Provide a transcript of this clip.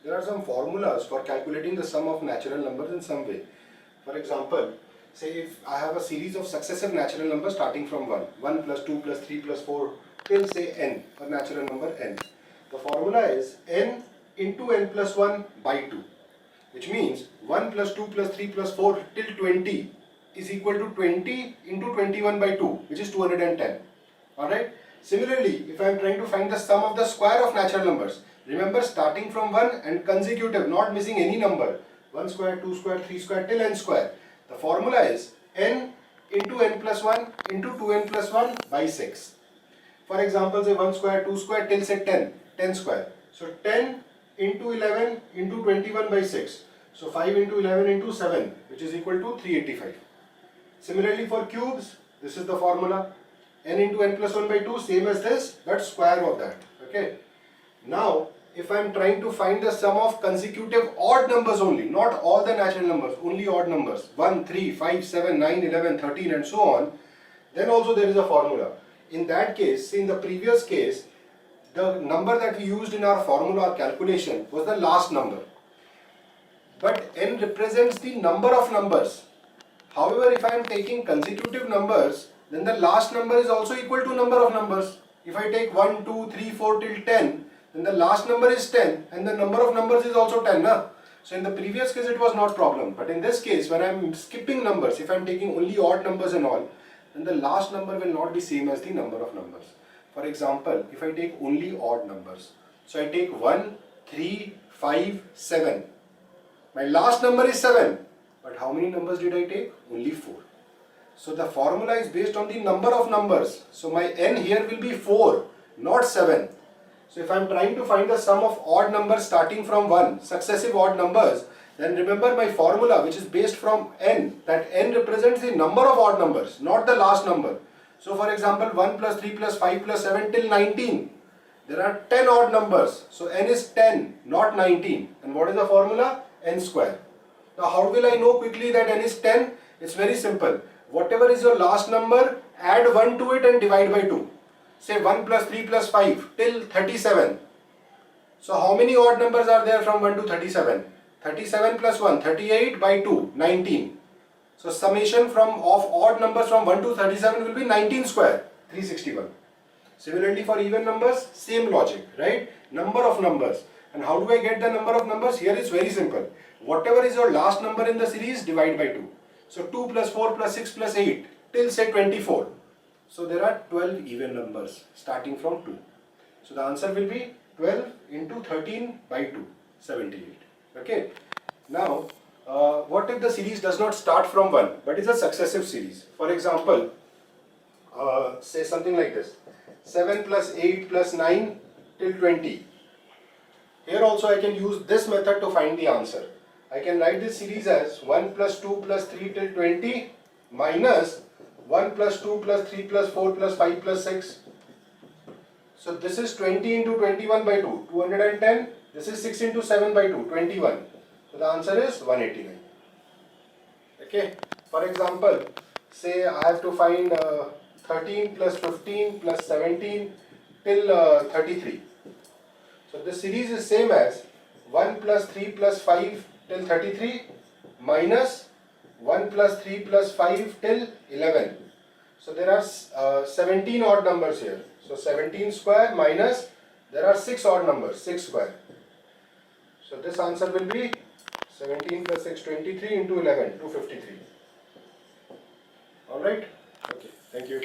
there are some formulas for calculating the sum of natural numbers in some way. For example, say if I have a series of successive natural numbers starting from 1 plus 2 plus 3 plus 4 till say n, a natural number n. The formula is n into n plus 1 by 2, which means 1 plus 2 plus 3 plus 4 till 20 is equal to 20 into 21 by 2, which is 210. Alright. Similarly, if I am trying to find the sum of the square of natural numbers, remember starting from 1 and consecutive, not missing any number, 1 square, 2 square, 3 square till n square. The formula is n into n plus 1 into 2n plus 1 by 6. For example, say 1 square, 2 square till say 10 square. So 10 into 11 into 21 by 6. So 5 into 11 into 7, which is equal to 385. Similarly for cubes, this is the formula. N into n plus 1 by 2, same as this, but square of that. Okay. Now, if I am trying to find the sum of consecutive odd numbers only, not all the natural numbers, only odd numbers, 1, 3, 5, 7, 9, 11, 13 and so on, then also there is a formula. In that case, in the previous case, the number that we used in our formula or calculation was the last number. But n represents the number of numbers. However, if I am taking consecutive numbers, then the last number is also equal to number of numbers. If I take 1, 2, 3, 4 till 10, then the last number is 10 and the number of numbers is also 10. So in the previous case it was not problem, but in this case when I am skipping numbers, if I am taking only odd numbers and all, then the last number will not be same as the number of numbers. For example, if I take only odd numbers, so I take 1, 3, 5, 7. My last number is 7, but how many numbers did I take? Only 4. So the formula is based on the number of numbers. So my n here will be 4, not 7. So if I am trying to find the sum of odd numbers starting from 1, successive odd numbers, then remember my formula which is based from n, that n represents the number of odd numbers, not the last number. So for example, 1 plus 3 plus 5 plus 7 till 19. There are 10 odd numbers. So n is 10, not 19. And what is the formula? N square. Now how will I know quickly that n is 10? It's very simple. Whatever is your last number, add 1 to it and divide by 2. Say 1 plus 3 plus 5 till 37. So how many odd numbers are there from 1 to 37? 37 plus 1, 38 by 2, 19. So summation of odd numbers from 1 to 37 will be 19 square, 361. Similarly for even numbers, same logic, right? Number of numbers. And how do I get the number of numbers? Here it's very simple. Whatever is your last number in the series, divide by 2. So 2 plus 4 plus 6 plus 8 till say 24. So there are 12 even numbers starting from 2. So the answer will be 12 into 13 by 2, 78. Okay. Now, what if the series does not start from 1 but is a successive series? For example, say something like this. 7 plus 8 plus 9 till 20. Here also I can use this method to find the answer. I can write this series as 1 plus 2 plus 3 till 20 minus 1 plus 2 plus 3 plus 4 plus 5 plus 6. So this is 20 into 21 by 2, 210. This is 6 into 7 by 2, 21. So the answer is 189. Okay. For example, say I have to find 13 plus 15 plus 17 till 33. So this series is same as 1 plus 3 plus 5 till 33 minus 1 plus 3 plus 5 till 11. So there are 17 odd numbers here. So 17 square minus, there are 6 odd numbers, 6 square. So this answer will be 17 plus 6, 23 into 11, 253. Alright? Okay, thank you.